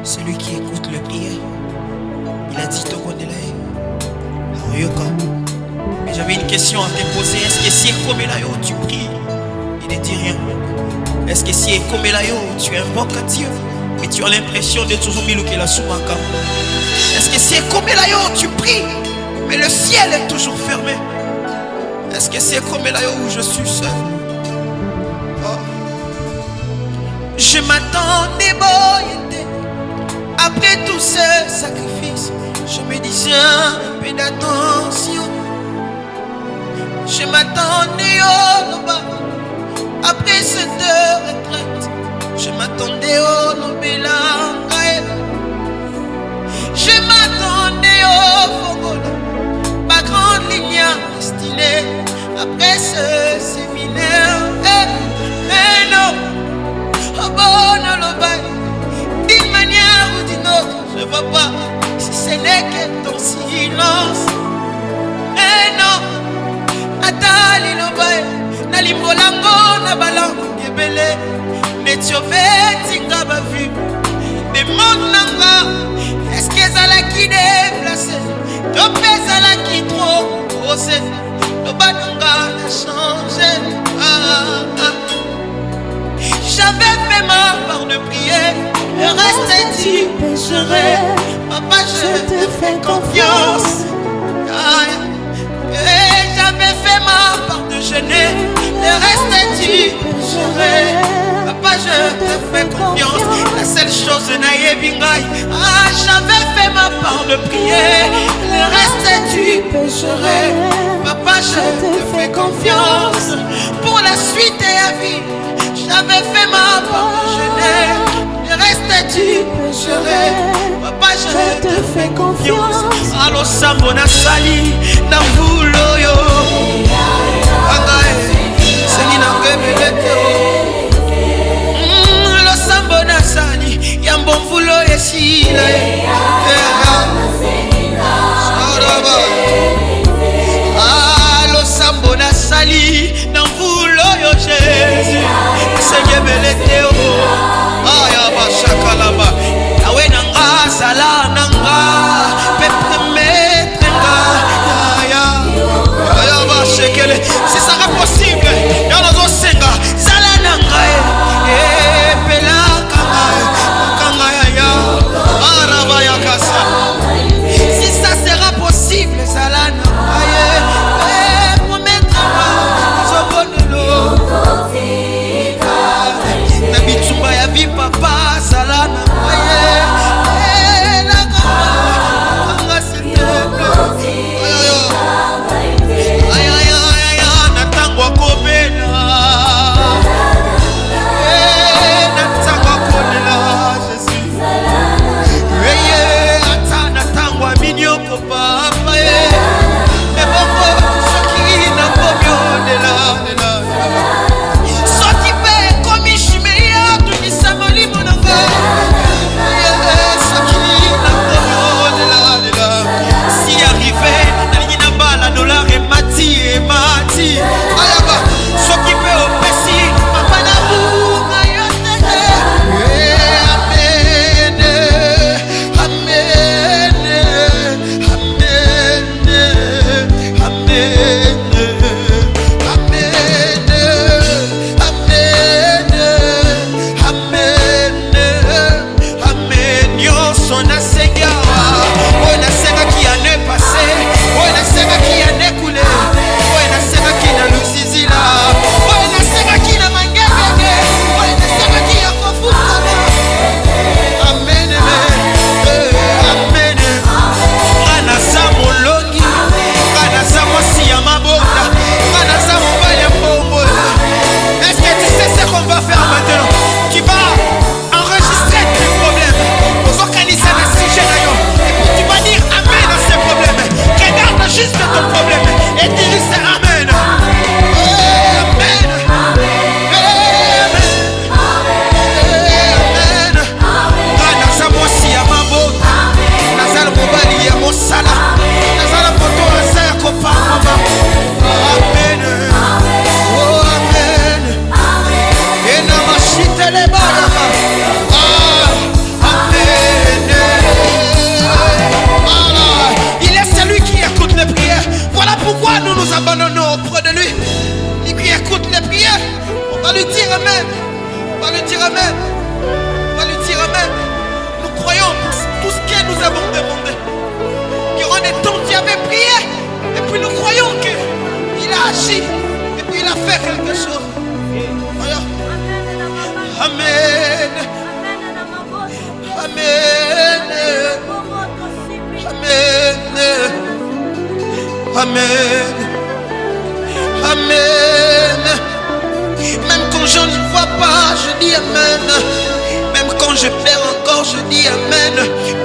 Celui qui écoute le prière, il a dit Tokondelae. Mais j'avais une question à te poser. Est-ce que si Ekomelayo tu pries, il ne dit rien? Est-ce que si Ekomelayo tu invoques à Dieu, mais tu as l'impression de toujours milouker la soumaka? Est-ce que si Ekomelayo tu pries, mais le ciel est toujours fermé? Est-ce que c'est Ekomelayo où je suis seul? Je m'attendais, après tous ces sacrifices, je me disais un peu d'attention. Je m'attendais, après cette retraite, je m'attendais au Nobelanga. Je m'attendais au Fogola, ma grande ligne destinée, après ce séminaire. Mais non, d'une manière ou d'une autre, je ne vois pas si ce n'est que ton silence. Et non, Atali Lobaye, Nalimbolango, Nabalango, Gebele, Netiobeti Ngabavu, des Monanga, est-ce qu'elles allaient qui déplacer? Topez à la qui trop osé, le Bananga a changé. J'avais fait ma part de prière, le reste est dit, pécherai. Papa, je te fais confiance. Et j'avais fait ma part de jeûner, le reste est dit, pécherai. Papa, je te fais confiance. La seule chose n'est bingaï. J'avais fait ma part de prière, le reste est dit, pécherai. Papa, je te fais confiance. Pour la suite et la vie, j'avais fait ma part de jeûner, le reste tu pécherais. Papa, je te fais confiance. Allo Sambona Sali, Nambulo yo. Sengi Nangebelete. Allo Sambona Sali, Yambomvulo Yesila. Allo Sambona Sali, Nambulo yo Jésus. Seigneur Beleteo, aya bashakalaba, awe nanga sala nanga, pepe metrenga, aya bashekele. Si ça sera possible, y'a nos senga, sala nanga, pela kanga ya, araba ya kasa. Si ça sera possible, sala nanga, pour mettre zobonelo. Bitsumba ya vi papa salana aye la kanga s'il aye natangwa kobela natangwa konela Jésus ata natangwa minyoko papa ebongo soki na komionela va lui dire amen. On va lui dire amen. On va lui dire amen. Nous croyons tout ce que nous avons demandé. Il y aura des temps où tu avais prié. Et puis nous croyons qu'il a agi. Et puis il a fait quelque chose. Amen. Amen. Amen. Amen. Amen. Même quand je ne vois pas, je dis amen. Même quand je perds encore, je dis amen.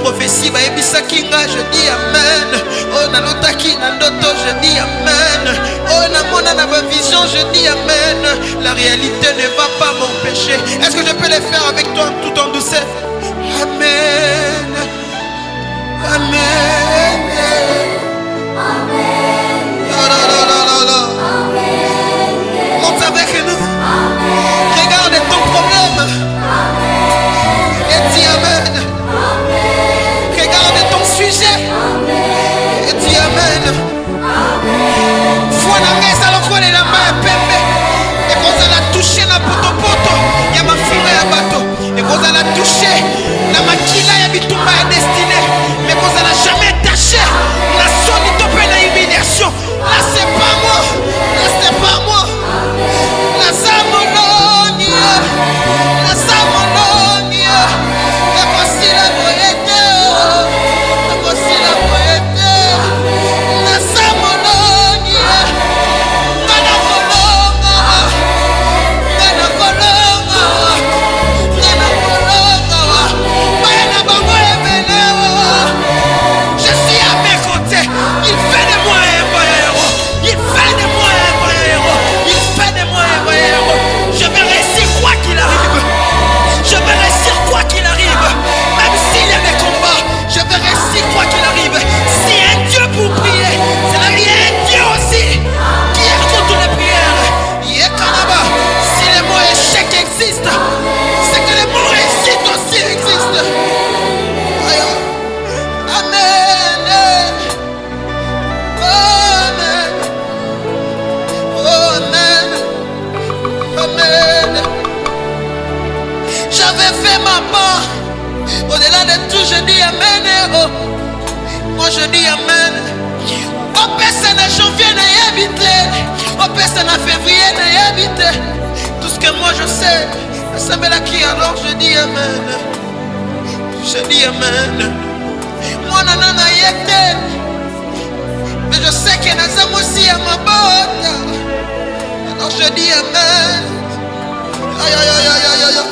Prophétie va ebisa kinga, je dis amen. Oh nalotaki nandoto, je dis amen. Oh namona na ma vision, je dis amen. La réalité ne va pas m'empêcher. Est-ce que je peux le faire avec toi tout en douceur? Amen. Amen. Monte avec nous. Regarde ton problème. Et dis amen. Regarde ton sujet. Et dis amen. Foi na mesa lokola na main pembe. Et quand elle a touché na poto, ya mafinga ya bato. Et quand elle a touché na makila ya bitumba ya destinée. Mais quand elle n'a jamais taché na soni topé na humiliation. Là c'est pas moi. Là c'est pas moi. La Zamolonia. La Zamolonia. Et voici la moyenne. Et voici la moyenne. La Zamolonia. Nana Kolonga. Nana Kolonga. Nana Kolonga. Bayana bango ebelewa. Je suis à mes côtés. Il fait de moi un bon héros. Il fait de moi un bon héros. Il fait de moi un bon héros. Je vais réussir quoi qu'il arrive. Je vais réussir quoi qu'il arrive. Même s'il y a des combats, je vais réussir quoi qu'il arrive. Si un Dieu pour prier, c'est là il y a un Dieu aussi qui écoute les prières. Yekanaba. Si le mot échec existe, c'est que le mot réussite aussi existe. Amen. Amen. Amen. Amen. J'avais fait ma part. Au-delà de tout, je dis amen. Oh. Moi je dis amen. Au personne à janvier n'a habité. Au personne à février n'a habité. Tout ce que moi je sais, ça me l'a qui alors je dis amen. Je dis amen. Moi nana n'a été. Mais je sais que nous sommes aussi à ma botte. Alors je dis amen. Aïe aïe aïe aïe aïe aïe.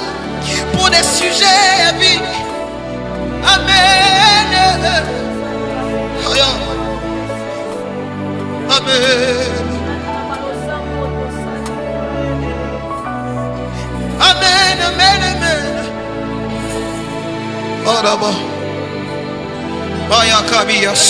Pour des sujets à vie. Amen. Aïe. Amen. Amen. Amen. Amen. Oh d'abord. Aïe, Kabias.